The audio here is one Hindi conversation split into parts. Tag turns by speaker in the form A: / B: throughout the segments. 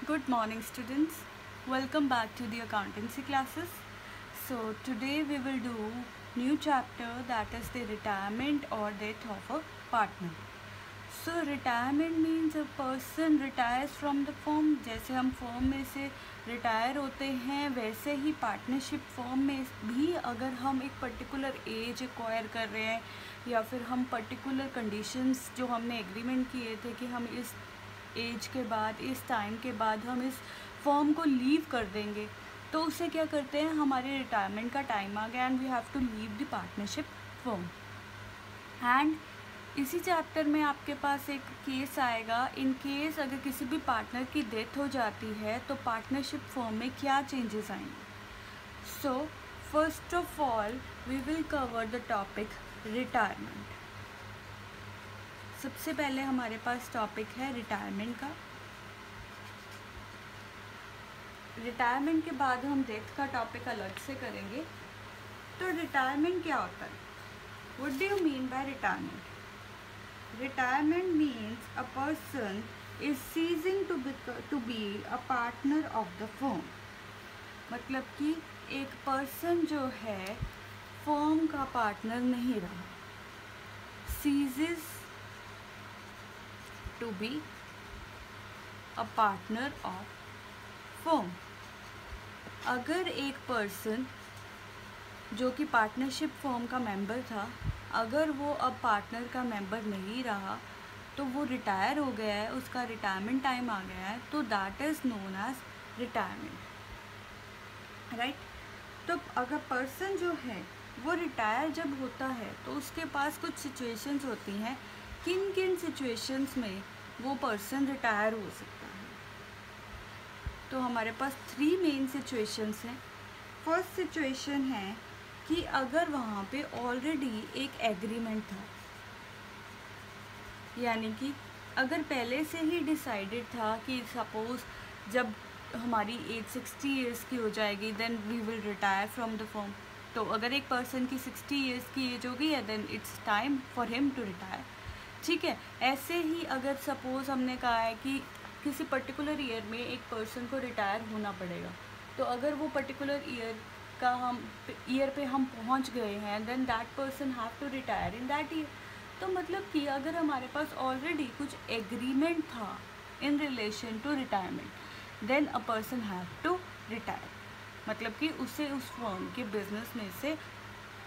A: Good morning, students. Welcome back to the accountancy classes. So today we will do new chapter, that is the retirement or death of a partner. So retirement means a person retires from the firm. जैसे हम फर्म में से रिटायर होते हैं वैसे ही पार्टनरशिप फर्म में भी अगर हम एक पर्टिकुलर एज एक्वायर कर रहे हैं या फिर हम पर्टिकुलर कंडीशंस जो हमने एग्रीमेंट किए थे कि हम इस एज के बाद इस टाइम के बाद हम इस फर्म को लीव कर देंगे, तो उससे क्या करते हैं, हमारे रिटायरमेंट का टाइम आ गया and we have to leave the partnership firm. And इसी चैप्टर में आपके पास एक केस आएगा, इन केस अगर किसी भी पार्टनर की डेथ हो जाती है तो पार्टनरशिप फर्म में क्या चेंजेस आएंगे। So first of all we will cover the topic retirement. सबसे पहले हमारे पास टॉपिक है रिटायरमेंट का। रिटायरमेंट के बाद हम डेथ का टॉपिक अलग से करेंगे। तो रिटायरमेंट क्या होता है, what do you mean by retirement? Retirement means a person is ceasing to be a partner of the firm। मतलब कि एक पर्सन जो है फर्म का पार्टनर नहीं रहा, ceases to be a partner of firm। अगर एक पर्सन जो कि पार्टनरशिप फर्म का मेंबर था, अगर वो अब पार्टनर का मेंबर नहीं रहा तो वो रिटायर हो गया है, उसका रिटायरमेंट टाइम आ गया है, तो that is known as retirement, right. तो अगर पर्सन जो है वो रिटायर जब होता है तो उसके पास कुछ सिचुएशंस होती हैं, किन किन सिचुएशंस में वो पर्सन रिटायर हो सकता है। तो हमारे पास 3 मेन सिचुएशंस हैं। फर्स्ट सिचुएशन है कि अगर वहाँ पे ऑलरेडी एक एग्रीमेंट था, यानी कि अगर पहले से ही डिसाइडेड था कि सपोज़ जब हमारी एज 60 इयर्स की हो जाएगी then we will retire from the firm. तो अगर एक पर्सन की 60 इयर्स की एज हो गई है then it's time for him to retire, ठीक है। ऐसे ही अगर सपोज़ हमने कहा है कि किसी पर्टिकुलर ईयर में एक पर्सन को रिटायर होना पड़ेगा, तो अगर वो पर्टिकुलर ईयर पे हम पहुंच गए हैं then that person have to retire in that year. तो मतलब कि अगर हमारे पास ऑलरेडी कुछ एग्रीमेंट था in relation to retirement then a person have to retire, मतलब कि उसे उस फर्म के बिजनेस में से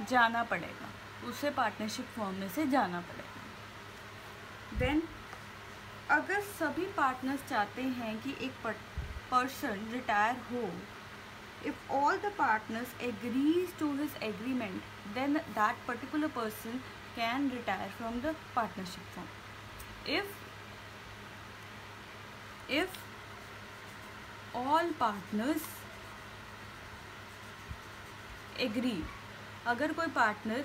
A: जाना पड़ेगा, उसे पार्टनरशिप फर्म में से जाना पड़ेगा। देन अगर सभी पार्टनर्स चाहते हैं कि एक पर्सन रिटायर हो, if all the partners agrees to his agreement then that particular person can retire from the partnership firm। if all partners agree, अगर कोई पार्टनर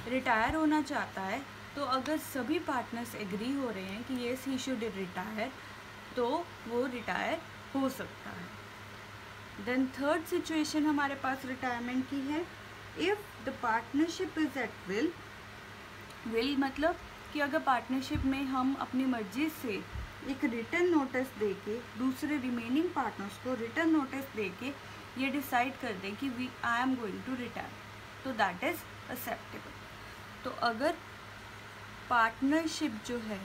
A: रिटायर होना चाहता है तो अगर सभी पार्टनर्स एग्री हो रहे हैं कि येस ही शुड रिटायर तो वो रिटायर हो सकता है। देन थर्ड सिचुएशन हमारे पास रिटायरमेंट की है, if the partnership is at will मतलब कि अगर पार्टनरशिप में हम अपनी मर्जी से एक रिटर्न नोटिस दे के दूसरे रिमेनिंग पार्टनर्स को रिटर्न नोटिस दे के ये डिसाइड कर दें कि I am going to retire, तो दैट इज़ एक्सेप्टेबल। तो अगर पार्टनरशिप जो है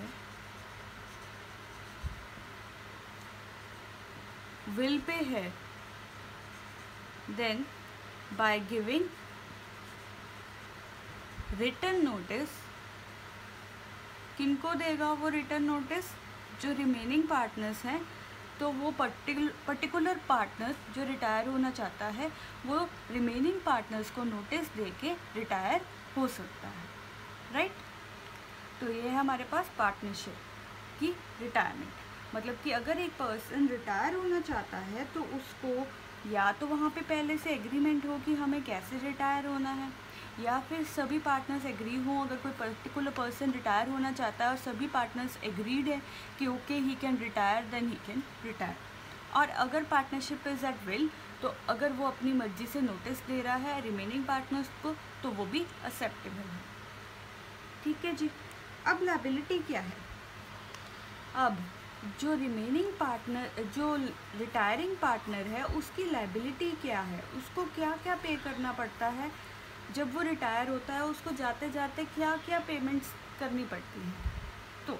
A: विल पे है then by giving written notice, किनको देगा वो रिटर्न नोटिस? जो रिमेनिंग पार्टनर्स हैं, तो वो पर्टिकुलर पार्टनर जो रिटायर होना चाहता है वो रिमेनिंग पार्टनर्स को नोटिस दे के रिटायर हो सकता है, राइट। तो ये है हमारे पास पार्टनरशिप की रिटायरमेंट। मतलब कि अगर एक पर्सन रिटायर होना चाहता है तो उसको या तो वहाँ पे पहले से एग्रीमेंट हो कि हमें कैसे रिटायर होना है, या फिर सभी पार्टनर्स एग्री हों। अगर कोई पर्टिकुलर पर्सन रिटायर होना चाहता है और सभी पार्टनर्स एग्रीड है कि okay he can retire then he can retire. और अगर पार्टनरशिप इज़ एट विल तो अगर वो अपनी मर्जी से नोटिस दे रहा है रिमेनिंग पार्टनर्स को तो वो भी एक्सेप्टेबल है, ठीक है जी। अब लायबिलिटी क्या है? अब जो रिमेनिंग पार्टनर, जो रिटायरिंग पार्टनर है, उसकी लायबिलिटी क्या है, उसको क्या क्या पे करना पड़ता है जब वो रिटायर होता है, उसको जाते जाते क्या क्या पेमेंट्स करनी पड़ती हैं। तो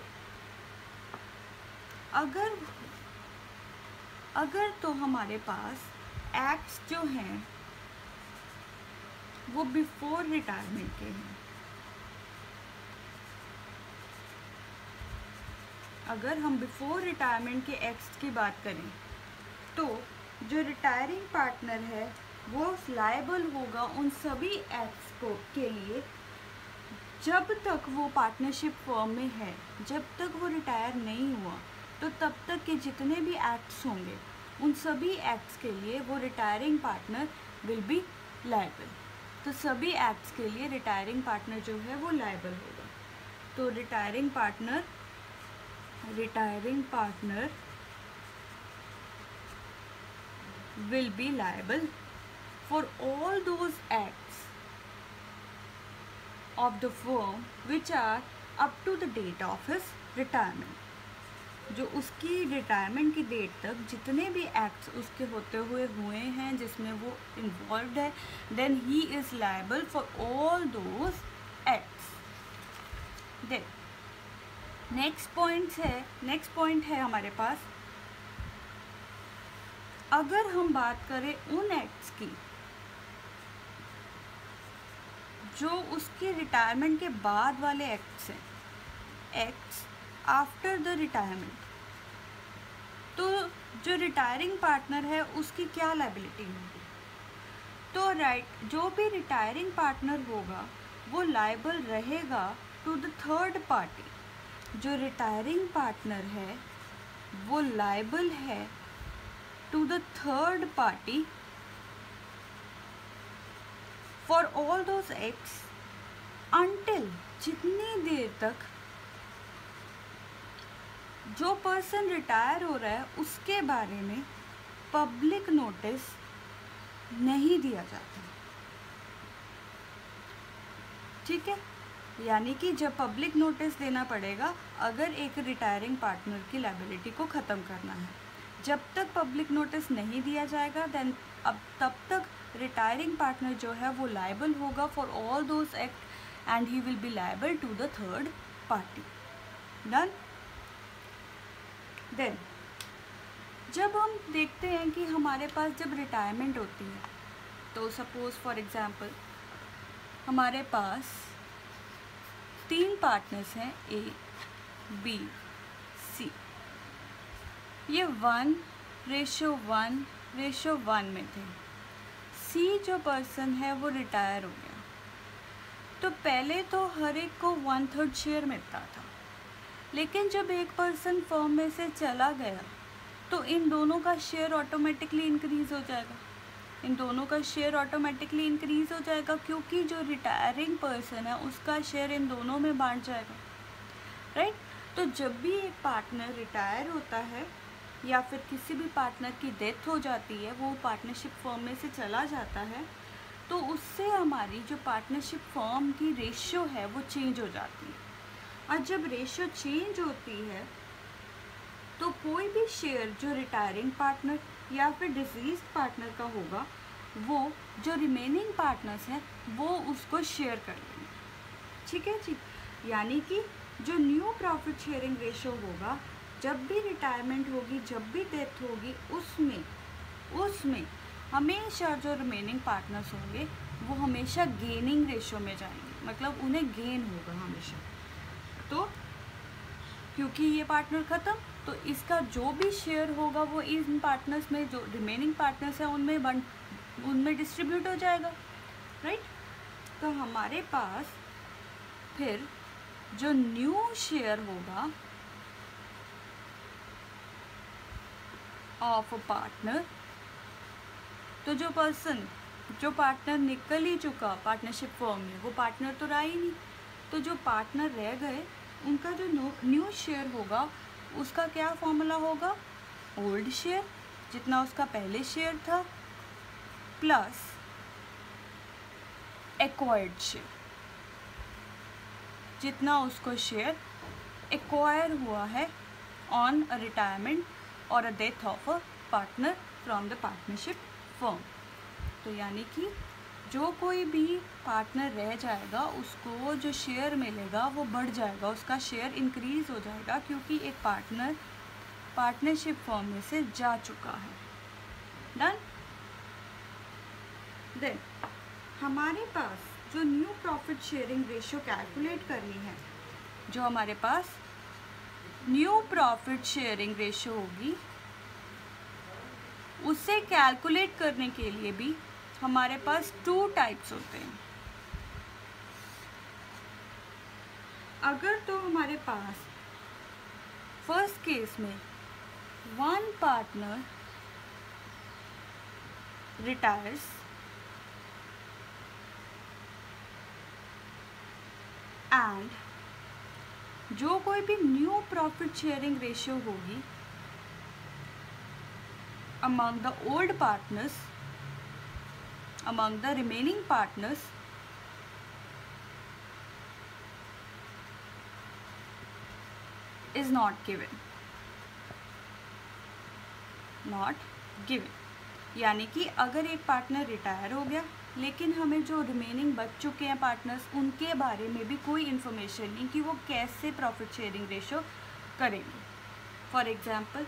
A: अगर तो हमारे पास एक्ट्स जो हैं वो बिफोर रिटायरमेंट के हैं, अगर हम बिफोर रिटायरमेंट के एक्ट्स की बात करें तो जो रिटायरिंग पार्टनर है वो लायबल होगा उन सभी एक्ट्स को के लिए जब तक वो पार्टनरशिप फर्म में है, जब तक वो रिटायर नहीं हुआ, तो तब तक के जितने भी एक्ट्स होंगे उन सभी एक्ट्स के लिए वो retiring partner will be liable. तो सभी एक्ट्स के लिए रिटायरिंग पार्टनर जो है वो लायबल होगा। तो retiring partner will be liable for all those acts of the firm which are up to the date of his retirement। जो उसकी रिटायरमेंट की डेट तक जितने भी एक्ट्स उसके होते हुए हैं जिसमें वो इन्वॉल्व है, then he is liable for all those acts. Then next point है हमारे पास, अगर हम बात करें उन एक्ट्स की जो उसके रिटायरमेंट के बाद वाले एक्ट्स हैं, एक्ट्स आफ्टर द रिटायरमेंट, तो जो रिटायरिंग पार्टनर है उसकी क्या लायबिलिटी होगी। तो जो भी रिटायरिंग पार्टनर होगा वो लायबल रहेगा टू द थर्ड पार्टी। जो रिटायरिंग पार्टनर है वो लायबल है to the third party for all those acts until, जितनी देर तक जो पर्सन रिटायर हो रहा है उसके बारे में पब्लिक नोटिस नहीं दिया जाता। ठीक है, यानी कि जब पब्लिक नोटिस देना पड़ेगा अगर एक रिटायरिंग पार्टनर की लायबिलिटी को ख़त्म करना है। जब तक पब्लिक नोटिस नहीं दिया जाएगा देन तब तक रिटायरिंग पार्टनर जो है वो लायबल होगा for all those act and he will be liable to the third party. Done. Then जब हम देखते हैं कि हमारे पास जब रिटायरमेंट होती है, तो सपोज़ फॉर एग्ज़ाम्पल हमारे पास 3 पार्टनर्स हैं, ए बी सी। ये 1:1:1 में थे। सी जो पर्सन है वो रिटायर हो गया, तो पहले तो हर एक को 1/3 शेयर मिलता था, लेकिन जब एक पर्सन फर्म में से चला गया तो इन दोनों का शेयर ऑटोमेटिकली इंक्रीज़ हो जाएगा। क्योंकि जो रिटायरिंग पर्सन है उसका शेयर इन दोनों में बांट जाएगा, राइट। तो जब भी एक पार्टनर रिटायर होता है या फिर किसी भी पार्टनर की डेथ हो जाती है, वो पार्टनरशिप फर्म में से चला जाता है, तो उससे हमारी जो पार्टनरशिप फर्म की रेशियो है वो चेंज हो जाती है। और जब रेशियो चेंज होती है तो कोई भी शेयर जो रिटायरिंग पार्टनर या फिर डिजीज़ पार्टनर का होगा, वो जो रिमेनिंग पार्टनर्स हैं वो उसको शेयर कर लेंगे। ठीक है जी, यानी कि जो न्यू प्रॉफिट शेयरिंग रेशियो होगा, जब भी रिटायरमेंट होगी, जब भी डेथ होगी, उसमें हमेशा जो रिमेनिंग पार्टनर्स होंगे वो हमेशा गेनिंग रेशियो में जाएंगे, मतलब उन्हें गेन होगा हमेशा। तो क्योंकि ये पार्टनर ख़त्म, तो इसका जो भी शेयर होगा वो इन पार्टनर्स में, जो रिमेनिंग पार्टनर्स हैं उनमें डिस्ट्रीब्यूट हो जाएगा, राइट। तो हमारे पास फिर जो न्यू शेयर होगा ऑफ अ पार्टनर, तो जो पार्टनर निकल ही चुका पार्टनरशिप फर्म में, वो पार्टनर तो रहा ही नहीं, तो जो पार्टनर रह गए उनका जो न्यू शेयर होगा उसका क्या फॉर्मूला होगा, ओल्ड शेयर जितना उसका पहले शेयर था प्लस एक्वायर्ड शेयर जितना उसको शेयर एक्वायर हुआ है ऑन अ रिटायरमेंट और a death of a partner from the partnership firm. तो यानी कि जो कोई भी पार्टनर रह जाएगा उसको जो शेयर मिलेगा वो बढ़ जाएगा, उसका शेयर इंक्रीज हो जाएगा, क्योंकि एक पार्टनर पार्टनरशिप फर्म में से जा चुका है। डन। देन हमारे पास जो new profit sharing ratio calculate करनी है, जो हमारे पास न्यू प्रॉफिट शेयरिंग रेशियो होगी, उसे कैलकुलेट करने के लिए भी हमारे पास 2 टाइप्स होते हैं। अगर तो हमारे पास फर्स्ट केस में वन पार्टनर रिटायर्स एंड जो कोई भी न्यू प्रॉफिट शेयरिंग रेशियो होगी among the old partners, among the remaining partners, is not given, not given। यानी कि अगर एक पार्टनर रिटायर हो गया लेकिन हमें जो रिमेनिंग बच चुके हैं पार्टनर्स, उनके बारे में भी कोई इन्फॉर्मेशन नहीं कि वो कैसे प्रॉफिट शेयरिंग रेशियो करेंगे। फॉर एग्जाम्पल,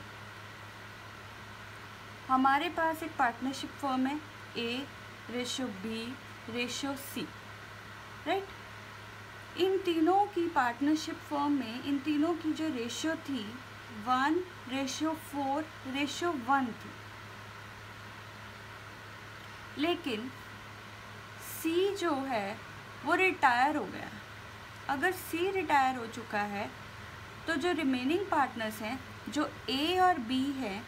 A: हमारे पास एक पार्टनरशिप फर्म है A ratio B ratio C, right. इन तीनों की पार्टनरशिप फर्म में इन तीनों की जो रेशियो थी 1:4 रेशियो 1 थी। लेकिन C जो है वो रिटायर हो गया। अगर C रिटायर हो चुका है तो जो रिमेनिंग पार्टनर्स हैं, जो A और B हैं,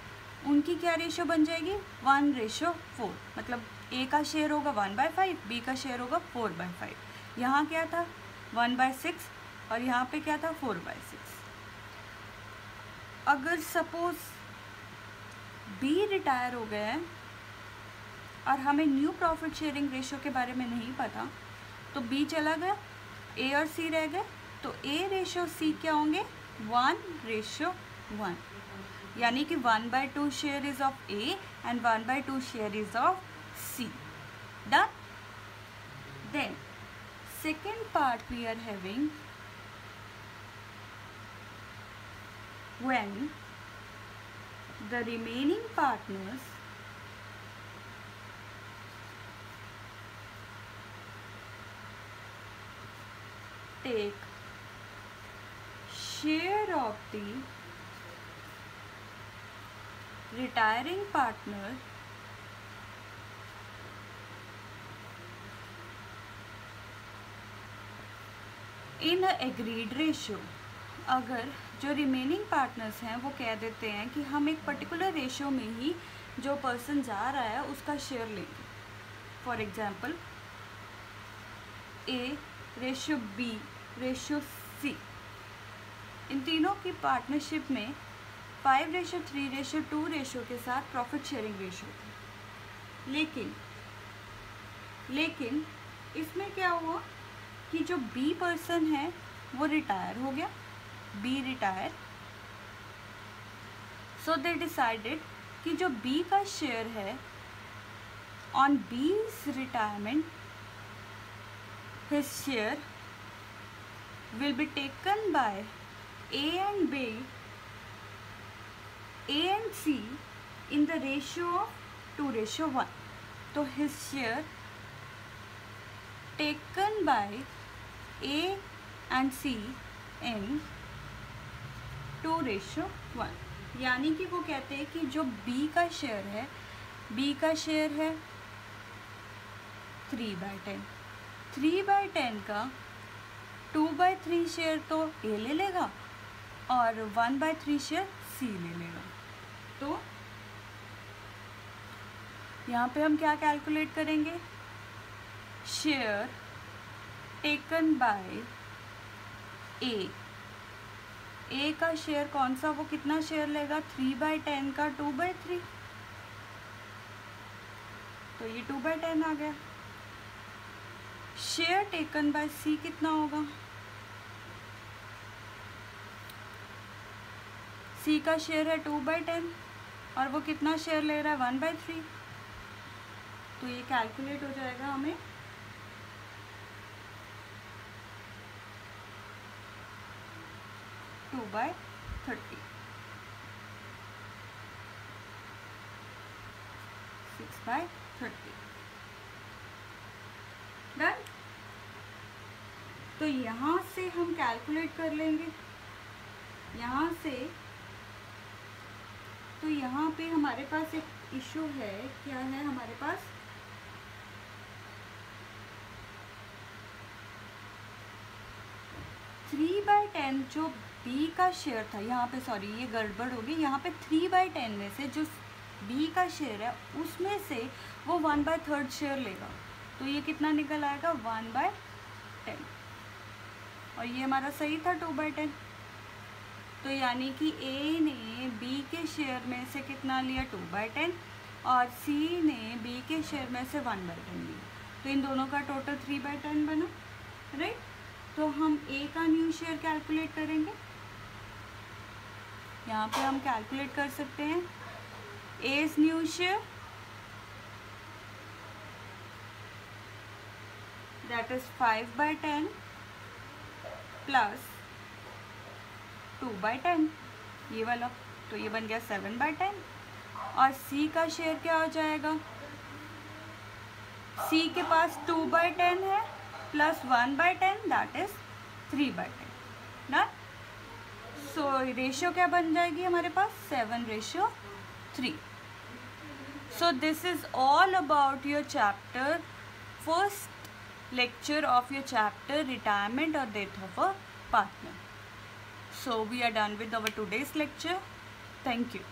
A: उनकी क्या रेशियो बन जाएगी? 1:4। मतलब A का शेयर होगा 1/5, B का शेयर होगा 4/5। यहाँ क्या था? 1/6 और यहाँ पे क्या था? 4/6। अगर सपोज B रिटायर हो गया है और हमें न्यू प्रॉफिट शेयरिंग रेशियो के बारे में नहीं पता, तो B चला गया, A और C रह गए, तो A रेशियो C क्या होंगे? 1:1। यानी कि 1/2 share is of A and 1/2 share is of C। Done. Then second part we are having when the remaining partners take share of the retiring partner in a agreed ratio। अगर जो रिमेनिंग पार्टनर्स हैं वो कह देते हैं कि हम एक पर्टिकुलर रेशियो में ही जो पर्सन जा रहा है उसका शेयर लेंगे। For example A ratio B ratio C, इन तीनों की पार्टनरशिप में 5:3 रेशियो 2 रेशियो के साथ प्रॉफिट शेयरिंग रेशियो थी। लेकिन इसमें क्या हुआ कि जो B पर्सन है वो रिटायर हो गया, B retire, so they decided कि जो B का शेयर है on B's retirement his share will be taken by A and B, A and C in the ratio of 2:1। तो his share taken by A and C in 2:1। यानी कि वो कहते हैं कि जो B का शेयर है, B का शेयर है 3/10, 3/10 का 2/3 शेयर तो A ले लेगा और 1/3 शेयर C ले लेगा। तो यहाँ पे हम क्या कैलकुलेट करेंगे? शेयर टेकन बाय A का शेयर कौन सा, वो कितना शेयर लेगा? 3/10 का 2/3, तो ये 2/10 आ गया। शेयर टेकन बाय C कितना होगा? सी का शेयर है 2/10 और वो कितना शेयर ले रहा है 1/3, तो ये कैलकुलेट हो जाएगा हमें 2/30, 6/30 डन। तो यहाँ से हम कैलकुलेट कर लेंगे, यहाँ से। तो यहाँ पे हमारे पास एक इशू है, क्या है हमारे पास, थ्री बाई टेन जो बी का शेयर था, यहाँ पे सॉरी ये गड़बड़ होगी, यहाँ पे 3/10 में से जो बी का शेयर है उसमें से वो 1/3 शेयर लेगा, तो ये कितना निकल आएगा 1/10, और ये हमारा सही था 2/10। तो यानी कि ए ने बी के शेयर में से कितना लिया 2/10 और सी ने बी के शेयर में से 1/10 लिया, तो इन दोनों का टोटल 3/10 बना, राइट। तो हम ए का न्यू शेयर कैलकुलेट करेंगे, यहाँ पे हम कैलकुलेट कर सकते हैं as new share, that is 5/10 plus 2/10, ये वाला, तो ये बन गया 7/10। और सी का शेयर क्या हो जाएगा, सी के पास 2/10 है प्लस 1/10 दैट इज 3/10 ना। सो रेशियो क्या बन जाएगी हमारे पास 7:3। So this is all about your chapter, first lecture of your chapter retirement or death of a partner. So we are done with our today's lecture. Thank you.